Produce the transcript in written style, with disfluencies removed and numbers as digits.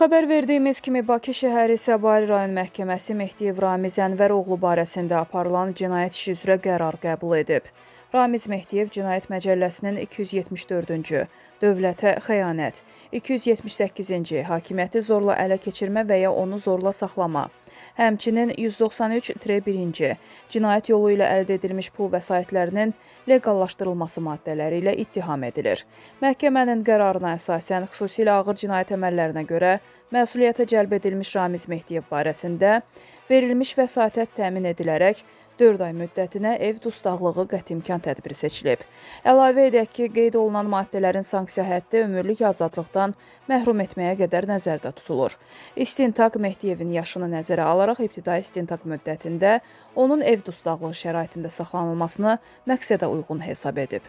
Xəbər verdiyimiz kimi Bakı şəhəri Səbail rayon məhkəməsi Mehdiyev Ramiz Ənvəroğlu barəsində aparılan cinayət işi üzrə qərar qəbul edib. Ramiz Mehdiyev Cinayət Məcəlləsinin 274-cü, dövlətə xəyanət, 278-ci, hakimiyyəti zorla ələ keçirmə və ya onu zorla saxlama, həmçinin 193-1-ci, cinayət yolu ilə əldə edilmiş pul vəsaitlərinin leqallaşdırılması maddələri ilə ittiham edilir. Məhkəmənin qərarına əsasən xüsusilə ağır cinayət əməllərinə görə məsuliyyətə cəlb edilmiş Ramiz Mehdiyev barəsində verilmiş vəsatət təmin edilərək 4 ay müddətinə ev dustaqlığı qəti imkan tədbiri seçilib. Əlavə edək ki, qeyd olunan maddələrin sanksiya həddi ömürlük azadlıqdan məhrum etməyə qədər nəzərdə tutulur. İstintaq Mehdiyevin yaşını nəzərə alaraq ibtidai istintaq müddətində onun ev dustaqlığı şəraitində saxlanılmasını məqsədə uyğun hesab edib.